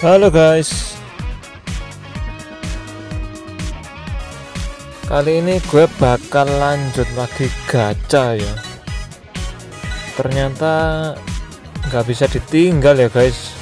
Halo guys, kali ini gue bakal lanjut lagi gacha ya. Ternyata nggak bisa ditinggal ya guys.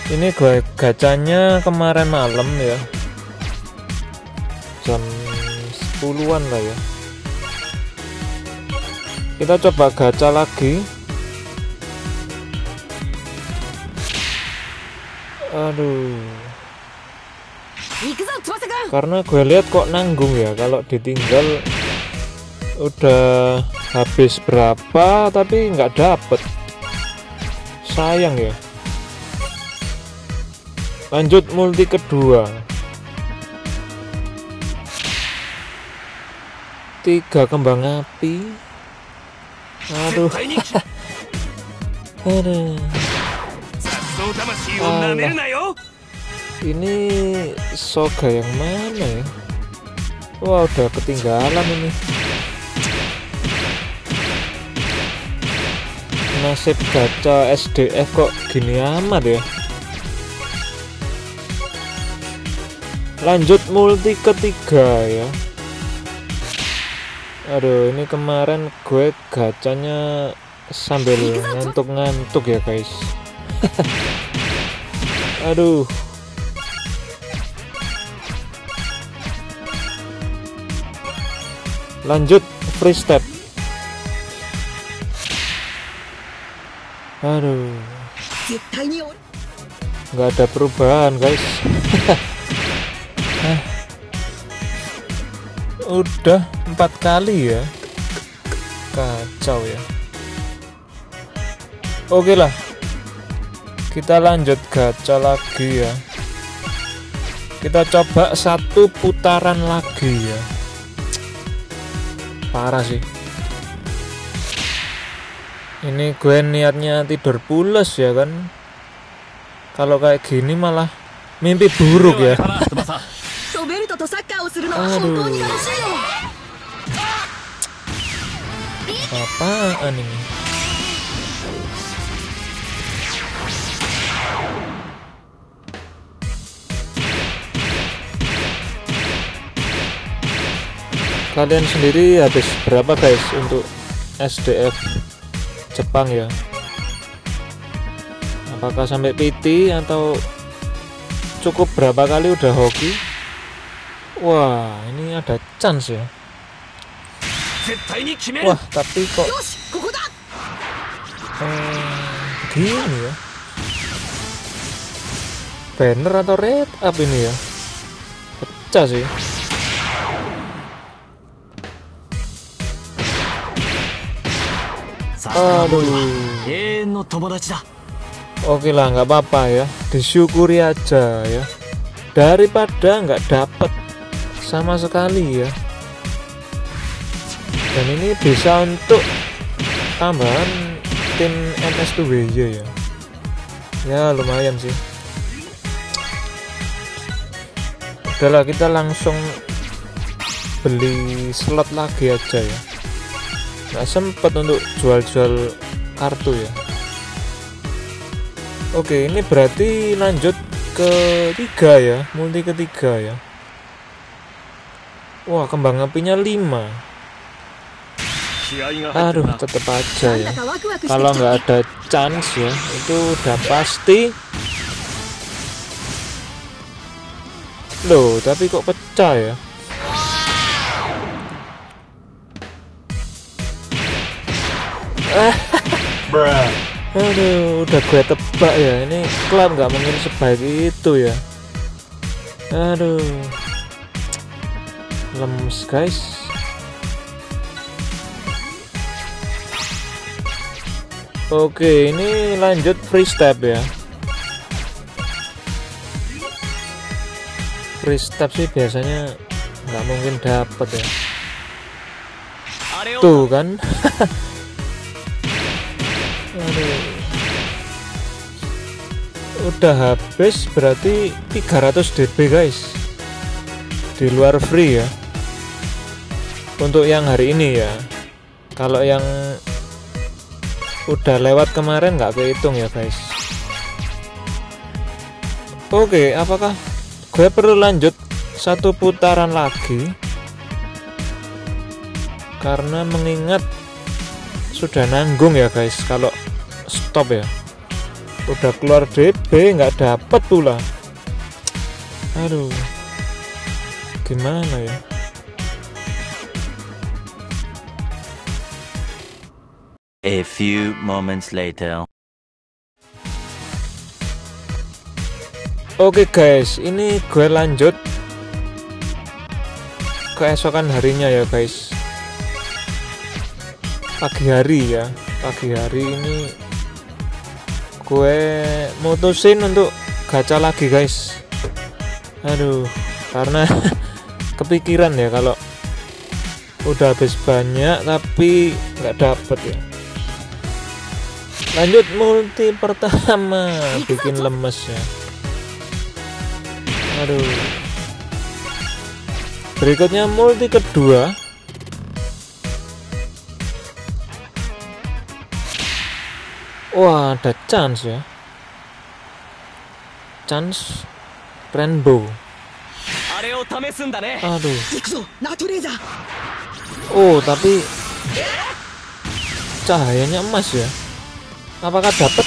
Ini gue gacanya kemarin malam ya, jam 10-an lah ya. Kita coba gacha lagi. Aduh, karena gue lihat kok nanggung ya kalau ditinggal. Udah habis berapa tapi nggak dapet, sayang ya. Lanjut multi kedua, 3 kembang api. Aduh. Aduh. Ini Soga yang mana ya? Wah, udah ketinggalan ini. Nasib gacha SDF kok gini amat ya. Lanjut multi ketiga ya. Aduh, ini kemarin gue gacanya sambil ngantuk-ngantuk ya guys. Aduh. Lanjut free step. Aduh, nggak ada perubahan guys. Udah 4 kali ya, kacau ya. Oke lah, kita lanjut gacha lagi ya. Kita coba 1 putaran lagi ya. Parah sih. Ini gue niatnya tidur pules ya kan. Kalau kayak gini malah mimpi buruk ya. Aduh, apaan ini? Kalian sendiri habis berapa guys untuk SDF Jepang ya? Apakah sampai PT atau cukup berapa kali udah hoki? Wah, ini ada chance ya. Wah, tapi kok gini ya. Banner atau red up ini ya? Pecah sih. Aduh. Oke lah, nggak apa-apa ya, disyukuri aja ya, daripada nggak dapet sama sekali ya. Dan ini bisa untuk tambahan tim MS2WY ya. Ya lumayan sih. Udahlah, kita langsung beli slot lagi aja ya. Nggak sempet untuk jual-jual kartu ya. Oke, ini berarti lanjut ke 3 ya, multi ketiga ya. Wah, kembang apinya 5. Aduh, tetep aja ya. Kalau nggak ada chance ya, itu udah pasti. Loh, tapi kok pecah ya? Aduh, udah gue tebak ya, ini klub nggak mungkin sebaik itu ya. Aduh, lemes guys. Oke, ini lanjut free step ya. Free step sih biasanya nggak mungkin dapet ya. Tuh kan. Aduh. Udah habis berarti 300 DP guys, di luar free ya untuk yang hari ini ya. Kalau yang udah lewat kemarin nggak kehitung ya guys. Oke, apakah gue perlu lanjut satu putaran lagi? Karena mengingat sudah nanggung ya guys, kalau stop ya. Udah keluar DB nggak dapet pula. Aduh, gimana ya? A few moments later. Oke guys, ini gue lanjut keesokan harinya ya guys. Pagi hari ya, pagi hari ini gue mutusin untuk gacha lagi guys. Aduh, karena kepikiran ya kalau udah habis banyak tapi nggak dapet ya. Lanjut multi pertama, bikin lemes ya. Aduh. Berikutnya multi kedua. Wah, ada chance ya. Chance rainbow. Aduh. Oh, tapi cahayanya emas ya. Apakah dapat?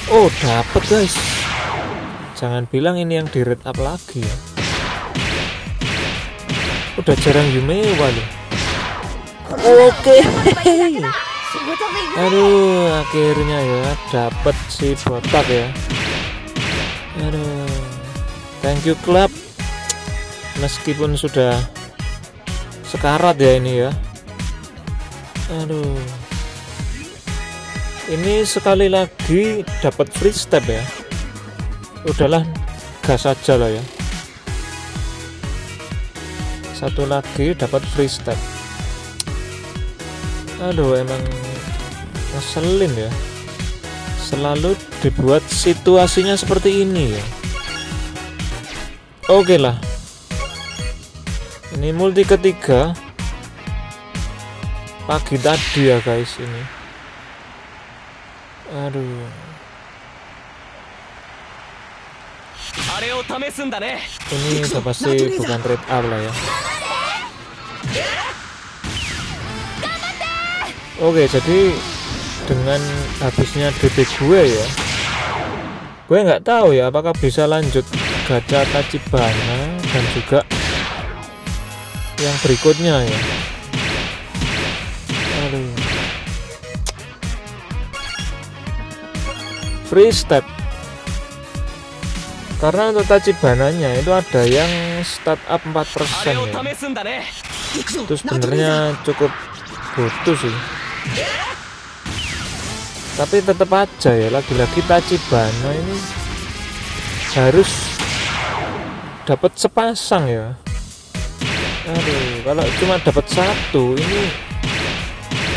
Oh, dapat guys. Jangan bilang ini yang di red up lagi ya. Udah jarang Yumewa loh. Oke. Aduh, akhirnya ya dapat si botak ya. Aduh, thank you club. Meskipun sudah sekarat ya ini ya. Aduh, ini sekali lagi dapat free step ya. Udahlah, gas aja lah ya. Satu lagi dapat free step. Aduh, emang ngeselin ya. Selalu dibuat situasinya seperti ini ya. Oke lah. Ini multi ketiga pagi tadi ya guys ini. Aduh. Ini udah pasti bukan red up lah ya. Oke, jadi dengan habisnya DP gue ya, gue nggak tahu ya apakah bisa lanjut gacha Tachibana dan juga yang berikutnya ya. Aduh. Free step. Karena untuk Tachibananya itu ada yang start up 4% ya. Itu sebenarnya cukup butuh sih. Tapi tetap aja ya, lagi-lagi Tachibana ini harus dapat sepasang ya. Aduh, kalau cuma dapat satu ini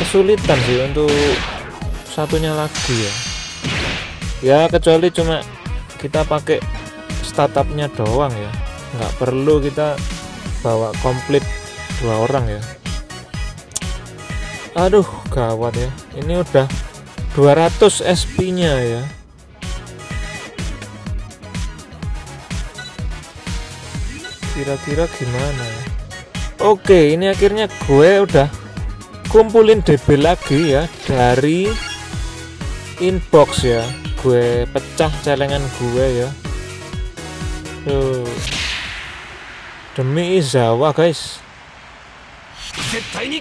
kesulitan sih untuk satunya lagi ya. Ya kecuali cuma kita pakai startupnya doang ya, nggak perlu kita bawa komplit 2 orang ya. Aduh, gawat ya, ini udah 200 SP nya ya. Kira-kira gimana ya. Oke, ini akhirnya gue udah kumpulin DB lagi ya dari inbox ya. Gue pecah celengan gue ya. Tuh. Demi Izawa guys.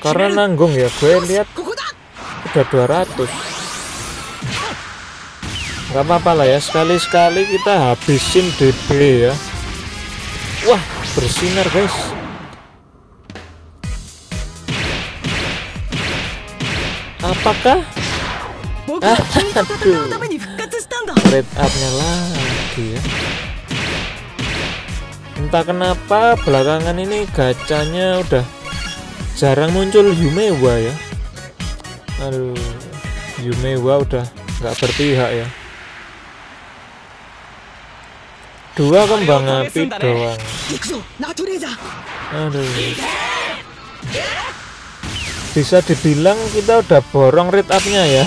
Karena nanggung ya, gue lihat udah 200. Gak apa-apa lah ya, sekali-sekali kita habisin DB ya. Wah, bersinar guys. Apakah? Aduh, red up-nya lagi ya. Entah kenapa belakangan ini gacanya udah jarang muncul Yumewa ya. Aduh, Yumewa udah nggak berpihak ya. 2 kembang api doang. Aduh, bisa dibilang kita udah borong rate up-nya ya.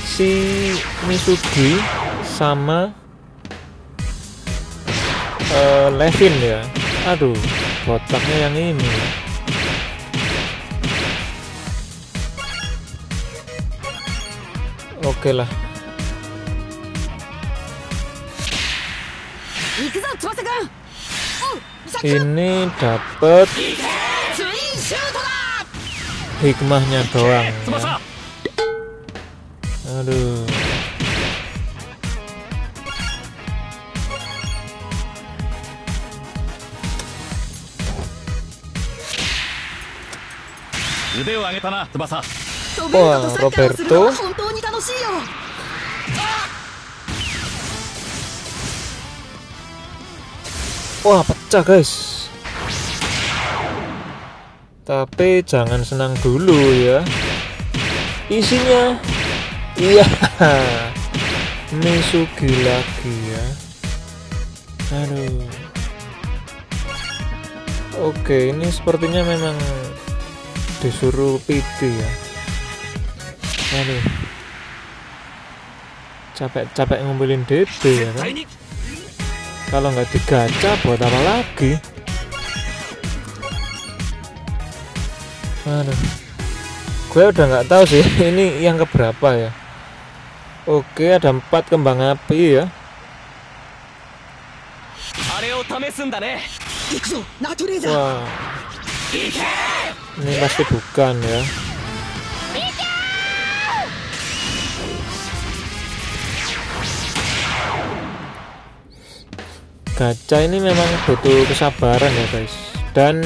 Si Misugi sama Levin ya. Aduh, botaknya yang ini. Oke lah. Ini dapat hikmahnya doang ya. Aduh. Wah, Roberto. Wah, pecah guys. Tapi jangan senang dulu ya. Isinya iya, Misugi lagi ya. Aduh. Oke, ini sepertinya memang disuruh PT ya. Aduh, capek-capek ngumpulin DB ya kan. Kalau nggak digacha buat apa lagi? Aduh, gue udah nggak tahu sih ini yang keberapa ya. Oke, ada 4 kembang api ya. Wah, ini pasti bukan ya. Gacha ini memang butuh kesabaran ya guys, dan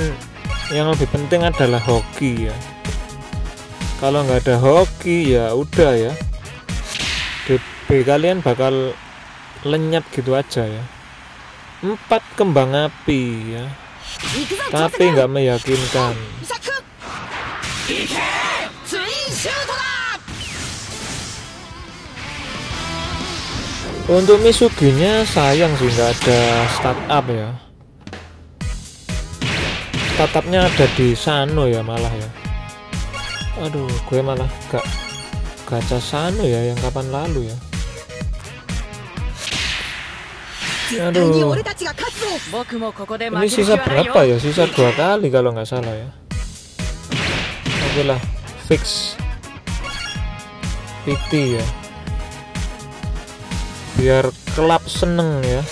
yang lebih penting adalah hoki ya. Kalau nggak ada hoki ya udah ya, DB kalian bakal lenyap gitu aja ya. 4 kembang api ya, tapi nggak meyakinkan. Untuk Misuginya sayang sih nggak ada startup ya. Startupnya ada di Sano ya malah ya. Aduh, gue malah gak gacha Sano ya yang kapan lalu ya. Aduh, ini sisa berapa ya? Sisa 2 kali kalau nggak salah ya. Oke lah, fix PT ya, biar klub seneng ya.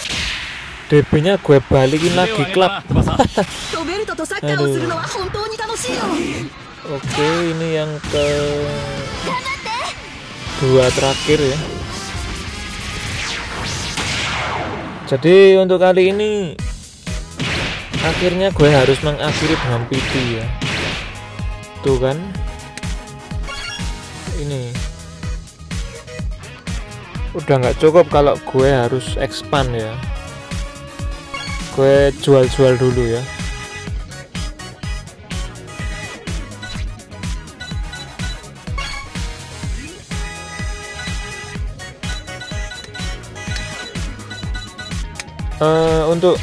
DB nya gue balikin lagi klub. Aduh. Oke, ini yang ke 2 terakhir ya. Jadi untuk kali ini akhirnya gue harus mengakhiri dengan PT ya. Tuh kan, ini udah nggak cukup kalau gue harus expand ya. Gue jual-jual dulu ya. Untuk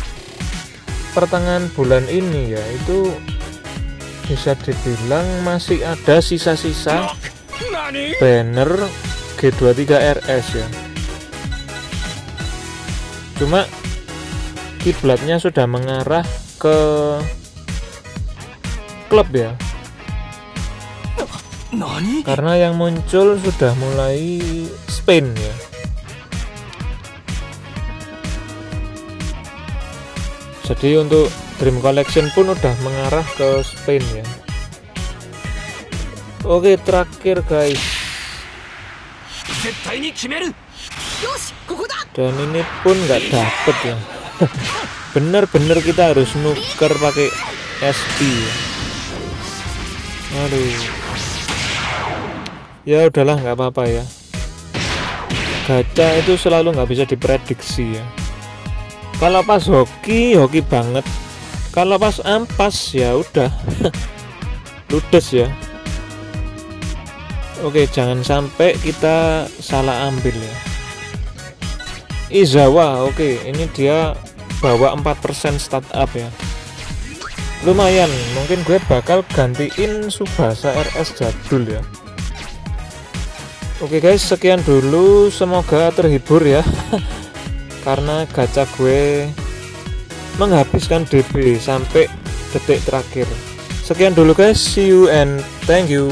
pertengahan bulan ini ya, itu bisa dibilang masih ada sisa-sisa banner G23 RS ya. Cuma kiblatnya sudah mengarah ke klub ya, karena yang muncul sudah mulai Spain ya. Jadi untuk Dream Collection pun udah mengarah ke Spain ya. Oke, terakhir guys, dan ini pun nggak dapet ya. Bener-bener kita harus nuker pakai SP ya. Aduh, ya udahlah, nggak apa-apa ya. Gacha itu selalu nggak bisa diprediksi ya. Kalau pas hoki banget. Kalau pas ampas ya udah ludes ya. Oke, jangan sampai kita salah ambil ya. Izawa, oke, ini dia bawa 4% startup ya. Lumayan, mungkin gue bakal gantiin Subasa RS jadul ya. Oke guys, sekian dulu, semoga terhibur ya. Karena gacha gue menghabiskan DB sampai detik terakhir. Sekian dulu guys, see you and thank you.